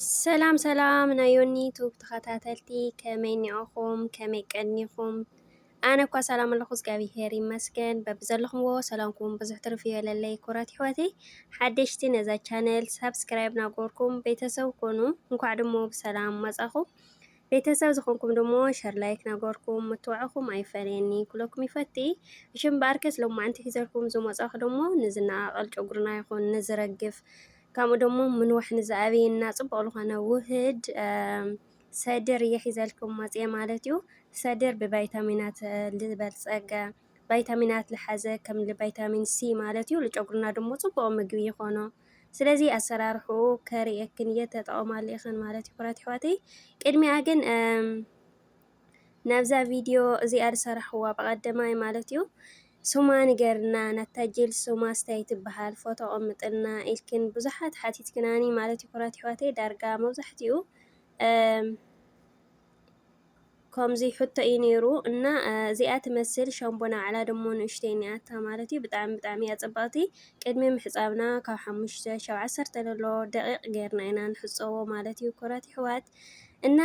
ሰላም ሰላም ናይ ዮኒ ቱብ ተኸታተልቲ ከመይ ኒኣኹም ከመይ ቀኒኹም ኣነ እኳ ሰላም ኣለኹ እግዚኣብሔር ይመስገን በብዘለኹምዎ ሰላምኩም ብዙሕ ትርፊ የለለይ ኩራት ኣሕዋተይ ሓደሽቲ ነዛ ቻነል ሳብስክራይብ ናገርኩም ቤተሰብ ኮኑ እንኳዕ ድሞ ብሰላም መጻኹም ቤተሰብ ዝኾንኩም ድሞ ሸር ላይክ ናገርኩም ምትውዕኹም ኣይፈለየኒ ኩለኩም ይፈቲ እሽም ባርከስ ሎማዓንቲ ሒዘልኩም ዝመጻኹ ድሞ ንዝነኣቐል ጨጉርና ይኹን ንዝረግፍ ከምኡ ደሞ ምንዋሕ ንዝኣበየና ጽቡቕ ዝኾነ ውህድ ሰድር እየ ሒዘልኩም መጽየ ማለት እዩ ሰድር ብቫይታሚናት ዝበልጸገ ቫይታሚናት ዝሓዘ ከም ቫይታሚን ሲ ማለት እዩ ንጨጉርና ድሞ ጽቡቕ ምግቢ ይኾኖ ስለዚ ኣሰራርሑ ከርእየክን እየ ተጠቐማሉ ኢኽን ማለት እዩ ኩራት ኣሕዋተይ ቅድሚኣ ግን ናብዛ ቪድዮ እዚኣ ዝሰራሕዋ ብቐዳማይ ማለት እዩ ሱማ ንገርና ናታ ጀል ሱማ ስታይ ትበሃል ፎቶ ቀምጥልና ኢልክን ብዙሓት ሓቲትክናኒ ማለት እዩ ኩራት ኣሕዋተይ ዳርጋ መብዛሕትኡ ከምዚ ሕቶ እዩ ነይሩ እና እዚኣ ትመስል ሻምቦና ዓላ ደሞ ንእሽተይ ኒኣታ ማለት እዩ ብጣዕሚ እያ ጽብቕቲ ቅድሚ ምሕጻብና ካብ 5 ሻብ 10 ዘሎ ደቂቕ ጌርና ኢና ንሕጸቦ ማለት እዩ ኩራት ኣሕዋት እና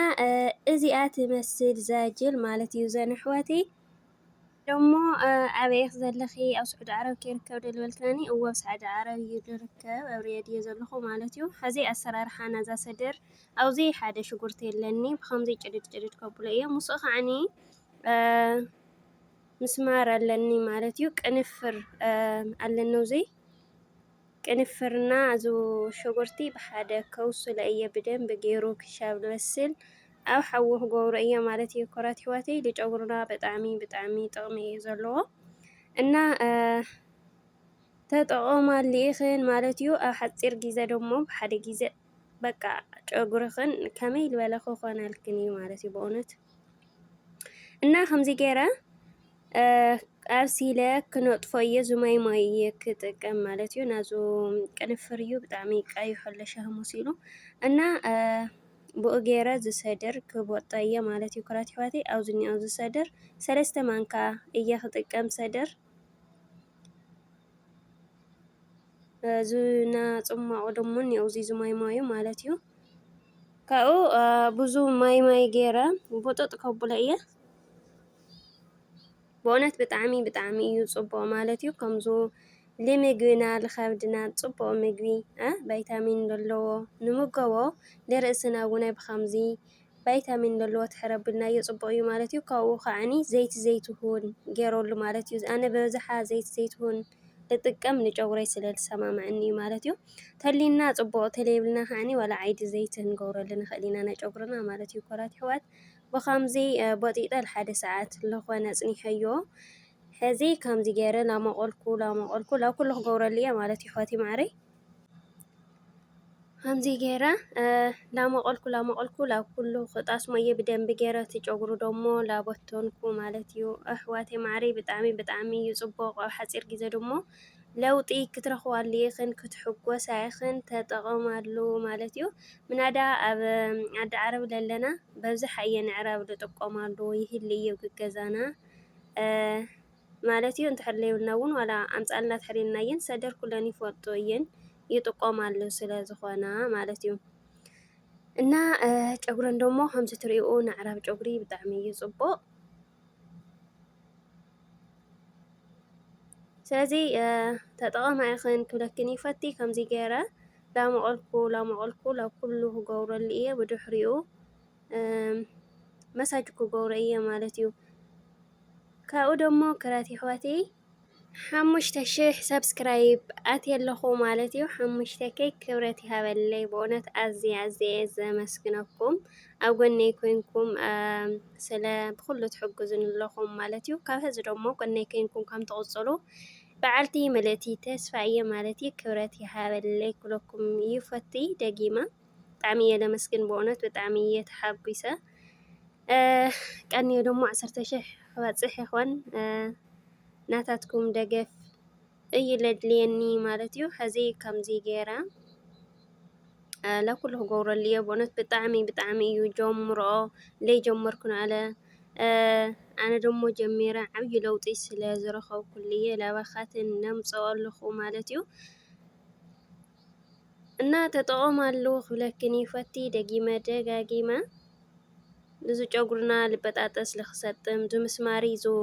እዚኣ ትመስል ዛጅል ማለት እዩ ዘን ኣሕዋተይ ደሞ ኣበይኽ ዘለኺ ኣብ ስዑድ ዓረብ ክርከብ ደልበልክናኒ እወ ኣብ ሳዕዲ ዓረብ እዩ ዝርከብ ኣብ ሪያድ እየ ዘለኹ ማለት እዩ ሕዚ ኣሰራርሓ ናዛ ሰድር ኣብዚ ሓደ ሽጉርቲ የለኒ ብኸምዚ ጭድድ ከብሎ እየ ምስኡ ኸዓኒ ምስማር ኣለኒ ማለት እዩ ቅንፍር ኣለኒ ውዘይ ቅንፍርና እዚ ሽጉርቲ ብሓደ ከውስለ እየ ብደንቢ ገይሩ ክሻብ ዝበስል ኣብ ሓዊ ክገብሮ እየ ማለት እዩ ኩራት ኣሕዋተይ ንጨጉርና ብጣዕሚ ጥቕሚ እዩ ዘለዎ እና ተጠቐማሉ ኢኽን ማለት እዩ ኣብ ሓፂር ግዜ ደሞ ብሓደ ግዜ በቃ ጨጉርኽን ከመይ ዝበለ ክኾነልክን እዩ ማለት እዩ ብእውነት እና ከምዚ ገይረ ኣብሲለ ክነጥፎ እየ ዝማይማይ እየ ክጥቀም ማለት እዩ ናዙ ቅንፍር እዩ ብጣዕሚ ቀይሑ ለሸህ መሲሉ እና ብኡ ገይረ ዝሰድር ክቦጦ እየ ማለት እዩ ኩራት ኣሕዋተይ ኣብዚ እኒኦ ዝሰድር 3 ማንካ እየ ክጥቀም ሰድር ዝና ጽማቑ ደሞ እኒኦ እዚ ዝማይማዩ ማለት እዩ ካብኡ ብዙ ማይ ገይረ ቦጦጥ ከብሎ እየ ብእውነት ብጣዕሚ እዩ ጽቡቕ ማለት እዩ ከምዙ ንምግብና ዝኸብድና ጽቡቕ ምግቢ ቫይታሚን ዘለዎ ንምገቦ ንርእስና እውን ብኸምዚ ቫይታሚን ዘለዎ ትሕረብልናዮ ጽቡቕ እዩ ማለት እዩ ካብኡ ኸዓኒ ዘይቲ ዘይትሁን ገይረሉ ማለት እዩ ኣነ ብብዝሓ ዘይቲ ዘይትሁን ልጥቀም ንጨጉረይ ስለ ዝሰማምዐኒ እዩ ማለት እዩ ተሊና ጽቡቕ ተለይብልና ኸዓኒ ዋላ ዓይዲ ዘይቲ ክንገብረሉ ንኽእል ኢና ንጨጉርና ማለት እዩ ኩራት ኣሕዋት ብኸምዚ ቦጢጠ ል1 ሰዓት ዝኾነ ኣጽኒሐዮ ሕዚ ከምዚ ገይረ ላመቖልኩ ላብ ኩሉ ክገብረሉ እየ ማለት እዩ ኣሕዋተይ ማዕረይ ከምዚ ገይረ ላመቖልኩ ላብ ኩሉ ክጣስሞ እየ ብደንቢ ገይረ እቲ ጨጉሩ ደሞ ላበተንኩ ማለት እዩ ኣሕዋተይ ማዕረይ ብጣዕሚ እዩ ጽቡቕ ኣብ ሓፂር ግዜ ደሞ ለውጢ ክትረኽባሉ ኢኽን ክትሕጐሳ ኢኽን ተጠቐማሉ ማለት እዩ ምናዳ ኣብ ዓዲ ዓረብ ዘለና በብዝሓ እየ ንዕራብ ዝጥቀማሉ ይህሊ እዩ ግገዛና ማለት እዩ እንድሕር ዘይብልና እውን ዋላ ኣምፃልና ትሕሪልና እየን ሰደር ኩለን ይፈልጡ እየን ይጥቀማሉ ስለ ዝኾና ማለት እዩ እና ጨጉረን ደሞ ከምዚ ትሪኡ ንዕራብ ጨጉሪ ብጣዕሚ እዩ ጽቡቕ ስለዚ ተጠቐማ ኢኽን ክብለክን ይፈቲ ከምዚ ገይረ ላመቖልኩ ላብ ኩሉ ክገብረሉ እየ ብድሕሪኡ መሳጅ ክገብሮ እየ ማለት እዩ ካብኡ ደሞ ኩራት ኣሕዋተይ 5,000 ሰብስክራይብ ኣትየ ኣለኹ ማለት እዩ 5,000 ክብረት ይሃበለይ ብእውነት ኣዝየ ዘመስግነኩም ኣብ ጎነይ ኮይንኩም ስለ ብኩሉ ትሕግዙኒ ኣለኹም ማለት እዩ ካብ ሕዚ ደሞ ጎነይ ኮይንኩም ከም ትቕጽሉ በዓልቲ መልእቲ ተስፋ እየ ማለት እዩ ክብረት ይሃበለይ ክብለኩም ይፈቲ ደጊማ ብጣዕሚ እየ ለመስግን ብእውነት ብጣዕሚ እየ ተሓጒሰ ቀኒዮ ደሞ 10,000 ክበጽሕ ይኾን ናታትኩም ደገፍ እዩ ለድልየኒ ማለት እዩ ሕዚ ከምዚ ገይረ ለኩሉ ክገብረሉ እየ ብእውነት ብጣዕሚ እዩ ጀምሮ ለይጀመርኩን ኣለ ኣነ ደሞ ጀሚረ ዓብዪ ለውጢ ስለ ዝረኸብኩሉ እየ ላባኻትን ነምፅኦ ኣለኹ ማለት እዩ እና ተጠቐማሉ ክብለክን ይፈቲ ደጊመ ደጋጊመ እዚ ጨጉርና ልበጣጠስ ልክሰጥም ዝምስማሪ ዙ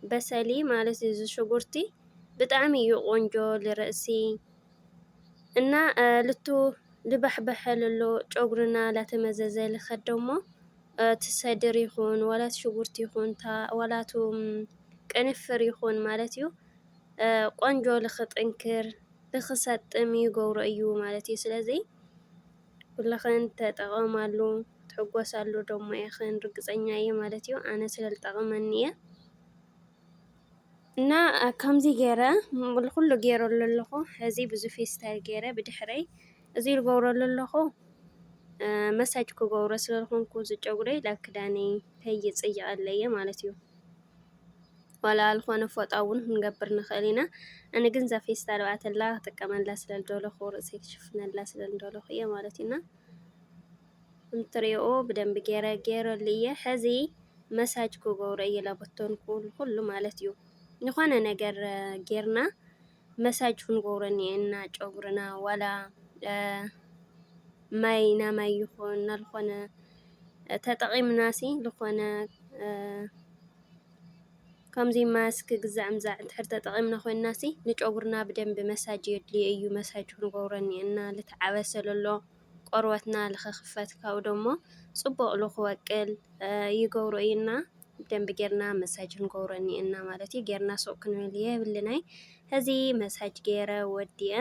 በሰሊ ማለት እዚ ሽጉርቲ ብጣዕሚ እዩ ቆንጆ ልርእሲ እና ልቱ ልባሕበሐለሎ ጨጉርና ላተመዘዘ ልኸደሞ ትሰድር ይኹን ወላት ሽጉርቲ ይኹን ወላቱ ቅንፍር ይኹን ማለት እዩ ቆንጆ ልኽጥንክር ልኽሰጥም ይገብሮ እዩ ማለት እዩ። ስለዚ ኩልኽን ተጠቐማሉ ትሕጐሳሉ ደሞ ኢኽን ርግፀኛ እየ ማለት እዩ። ኣነ ስለልጠቕመኒ እየ እና ከምዚ ገይረ ኩሉ ገይረሉ ኣለኹ ሕዚ ብዙ ፌስታል ገይረ ብድሕረይ እዚ ልገብረሉ ኣለኹ መሳጅ ክገብሮ ስለልኾንኩ ዝጨጉረይ ላብ ክዳነይ ከይፅይቐለ እየ ማለት እዩ። ዋላ ልኾነ ፎጣ እውን ክንገብር ንኽእል ኢና። ኣነ ግን እዛ ፌስታል ኣብኣተላ ክጥቀመላ ስለልደለኹ ርእሰይ ክሽፍነላ ስለልደለኹ እየ ማለት እዩ። እና እንትሪኦ ብደንቢ ገይረ ገይረሉ እየ ሕዚ መሳጅ ክገብሮ እየ ላቦቶንኩ ኩሉ ማለት እዩ። ዝኾነ ነገር ጌርና መሳጅ ክንገብሮ እኒአና ጨጉርና ዋላ ማይ ናማይ ይኹን ናልኾነ ተጠቒምናሲ ልኾነ ከምዚ ማስክ ግዛዕ ምዛዕ እንድሕር ተጠቒምና ኮይንናሲ ንጨጉርና ብደንቢ መሳጅ የድልዮ እዩ። መሳጅ ክንገብሮ እኒአና ልትዓበሰ ለሎ ቆርበትና ልኽኽፈት ካብኡ ደሞ ጽቡቕ ልኽወቅል ይገብሮ እዩና ብደንቢ ጌርና መሳጅ ክንገብሮ እኒአና ማለት እዩ። ጌርና ሱቕ ክንብል የብልናይ ሕዚ መሳጅ ገይረ ወዲአ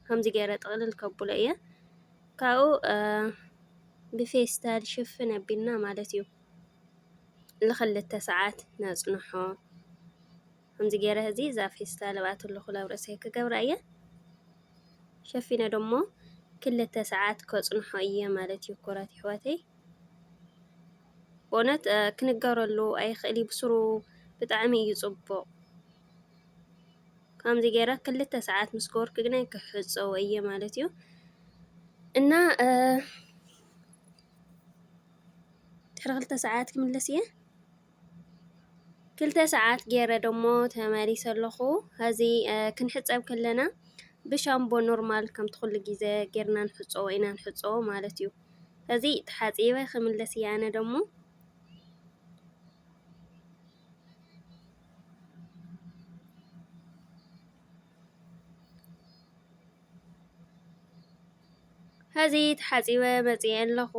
ከምዚ ገይረ ጥቕልል ከብሎ እየ ካብኡ ብፌስታል ሽፍን ኣቢልና ማለት እዩ ል2 ሰዓት ነጽንሖ ከምዚ ገይረ ሕዚ እዛ ፌስታል ኣብኣተለኹ ላብ ርእሰይ ክገብራ እየ ሸፊነ ደሞ 2 ሰዓት ከጽንሖ እየ ማለት እዩ። ኩራት ኣሕዋተይ በእውነት ክንገረሉ ኣይኽእል ብስሩ ብጣዕሚ እዩ ጽቡቕ ከምዚ ገይረ 2 ሰዓት ምስ ገበርኩ ግናይ ክሕፀቦ እየ ማለት እዩ። እና ድሕሪ 2 ሰዓት ክምለስ እየ 2 ሰዓት ገይረ ደሞ ተመሊሰ ኣለኹ። ሕዚ ክንሕፀብ ከለና ብሻምቦ ኖርማል ከምቲ ኩሉ ግዜ ጌርና ንሕፀቦ ኢና ንሕፀቦ ማለት እዩ። ሕዚ ተሓፂበ ክምለስ እየ ኣነ ደሞ ሕዚ ተሓፂበ መፂአ ኣለኹ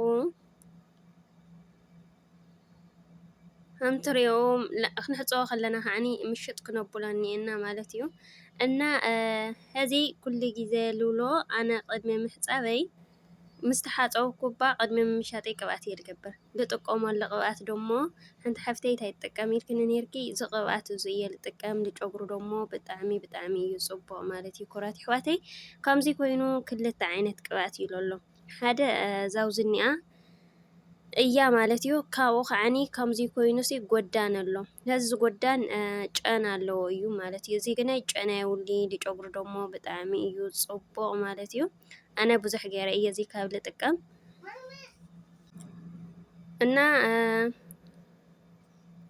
ከምትሪኦ ክንሕፀቦ ከለና ከዓኒ ምሽጥ ክነብሎ እኒአና ማለት እዩ። እና ሕዚ ኩሉ ግዜ ልብሎ ኣነ ቅድሚ ምሕፃበይ ምስ ተሓፀብኩ እባ ቅድሚ ምምሻጠይ ቅብኣት እየ ልገብር ልጥቀመሉ ቅብኣት ደሞ ሓንቲ ሓፍተይ እንታይ ትጥቀሚ ኢልክኒ ነይርኪ እዚ ቅብኣት እዚ እየ ልጥቀም ንጨጉሩ ደሞ ብጣዕሚ ብጣዕሚ እዩ ጽቡቕ ማለት እዩ። ኩራት ኣሕዋተይ ከምዚ ኮይኑ 2 ዓይነት ቅብኣት እዩ ለሎ ሓደ እዛው ዝኒኣ እያ ማለት እዩ። ካብኡ ከዓኒ ከምዚ ኮይኑሲ ጎዳን ኣሎ ነዚ ዝጎዳን ጨና ኣለዎ እዩ ማለት እዩ። እዚ ግናይ ጨና የብሉ ንጨጉሩ ደሞ ብጣዕሚ እዩ ጽቡቕ ማለት እዩ። ኣነ ብዙሕ ገይረ እየ እዚ ካብ ልጥቀም እና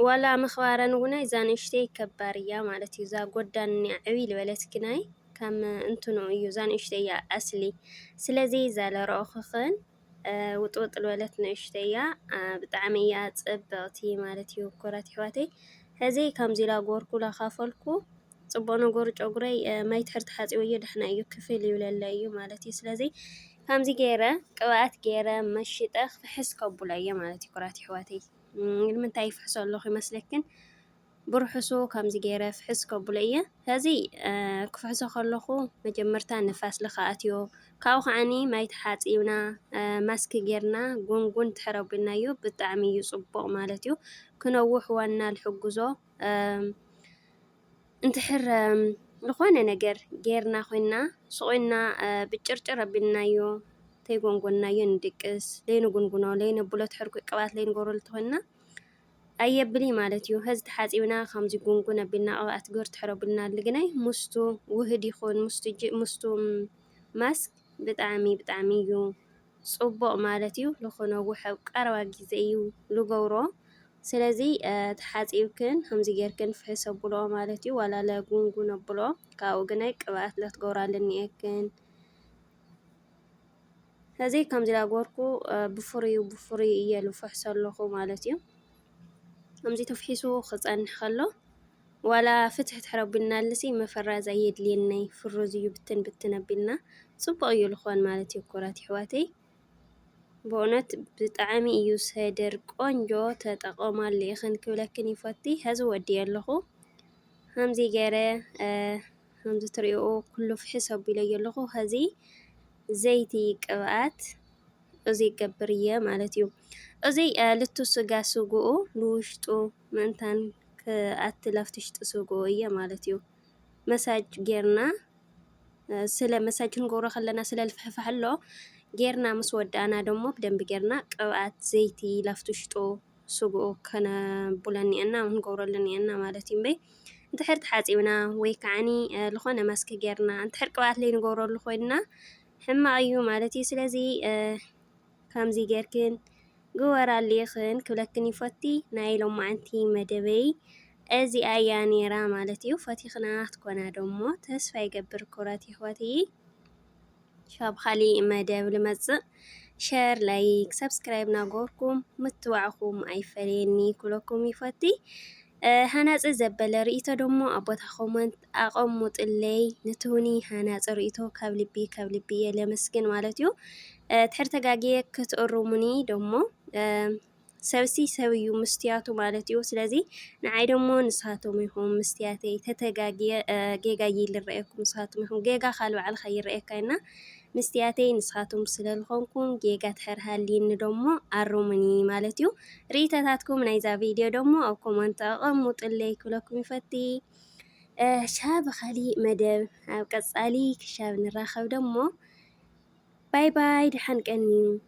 ዋላ ምኽባረን እውነይ እዛ ንእሽተይ ከባር እያ ማለት እዩ። እዛ ጎዳን ዕብይ ዝበለት ግናይ ከም እንትኑ እዩ እዛ ንእሽተይ እያ ኣስሊ ስለዚ እዛ ለረኣኹኽን ውጥውጥ ዝበለት ንእሽተይ እያ ብጣዕሚ እያ ጽብቕቲ ማለት እዩ። ኩራት ኣሕዋተይ ሕዚ ከምዚ ኢላ ገበርኩ ላኻፈልኩ ጽቡቕ ነገሩ ጨጉረይ ማይ ድሕሪ ተሓፂበዮ ደሕና እዩ ክፍል ይብለለ እዩ ማለት እዩ። ስለዚ ከምዚ ገይረ ቅብኣት ገይረ መሽጠ ክፍሕስ ከብሎ እየ ማለት እዩ። ኩራት ኣሕዋተይ ንምንታይ ይፍሕሶ ኣለኹ ይመስለክን ብርሕሱ ከምዚ ገይረ ፍሕስ ከብሎ እየ ሕዚ ክፍሕሶ ከለኹ መጀመርታ ንፋስ ልኸኣትዮ ካብኡ ከዓኒ ማይ ተሓፂብና ማስክ ጌርና ጉንጉን ድሕሪ ኣቢልናዮ ብጣዕሚ እዩ ጽቡቕ ማለት እዩ። ክነውሕ ዋና ልሕግዞ እንድሕር ዝኾነ ነገር ጌርና ኮይና ስቑና ብጭርጭር ኣቢልናዮ ተይጎንጎናዮ ንድቅስ ለይንጉንጉኖ ለይነብሎ ድሕሪ ቅብኣት ለይንገብረሉ እንተኮይንና ኣየብል ማለት እዩ። ሕዚ ተሓፂብና ከምዚ ጉንጉን ኣቢልና ቅብኣት ገር ድሕሪ ኣቢልናሉ ግናይ ምስቱ ውህድ ይኹን ምስቱ ማስክ ብጣዕሚ ብጣዕሚ እዩ ጽቡቕ ማለት እዩ። ልኽነውሕ ኣብ ቀረባ ግዜ እዩ ልገብሮ ስለዚ ተሓፂብክን ከምዚ ጌርክን ፍሕስ ኣቢሎ ማለት እዩ። ዋላ ለጉንጉን ኣቢሎ ካብኡ ግናይ ቅብኣት ለትገብራሉ እኒአክን هذه كم زي لاغوركو بفري يلفح سلخو مالتي كم زي تفحيسو خصن خلو ولا فتحت حربنا لسي مفرا زيد ليني فروزيو بتن بينا صبغ يلخوان مالتي كرات حواتي بونت بطعمي እዩ ሰድር ቆንጆ ተጠቀማለ ይኽን ክብለክን ይፈቲ هذا ودي ኣለኹ همزي ገይረ همزي ትሪኦ ኩሉ ፍሕስ ኣቢለ ኣለኹ هذه ዘይቲ ቅብኣት እዚ ይገብር እየ ማለት እዩ እዚ ልትስጋ ስጉኡ ንውሽጡ ምንታን ከኣትላፍትሽጥ ስጉኡ እየ ማለት እዩ መሳጅ ጌርና ስለ መሳጅ ንገብሮ ከለና ስለ ልፍሕፍሓሎ ጌርና ምስ ወዳና ደሞ በደንብ ጌርና ቅብኣት ዘይቲ ላፍትሽጦ ስጉኡ ከነ ቡለኒአና ንገብረለኒአና ማለት እዩ እንተሕር ተሓፂብና ወይ ከዓኒ ልኾነ ማስክ ጌርና እንተሕር ቅብኣት ለይ ንገብረሉ ኮይና ሕማቕ እዩ ማለት እዩ ስለዚ ከምዚ ጌርክን ግበራልይኽን ክብለክን ይፈቲ ናይ ሎማዓንቲ መደበይ እዚኣ እያ ነይራ ማለት እዩ ፈቲኽና ክትኮና ደሞ ተስፋ ይገብር ኩራት ይሕወቲ شاب خالي مدب لمزق شير لايك سبسكرايب ناغوركم متوعكم اي فريني كلكم يفتي هناز زبل رئيتو دمو ابوتا خومنت اقمط اللي نتوني هناز رئيتو كابلبي لمسكن مالتيو تحرتقاقي كتقرموني دمو سوسي سويو مستياتو مالتيو سلازي نعي دمو نساتو ميهم مستياتي تتقاقي جيجايي للرئيكم نساتو ميهم جيجا خالو على خير رئيكاينا مستياتي نسخاتهم سلالخونكم جيجا تحرهالين دمو الروماني مالتيو ريتاتاتكم نايزا فيديو دمو أو كومنت أغمط اللي كلكم يفتي شاب خالي مدب أو قصالي كشاب نراخب دمو باي باي دحان كأنيو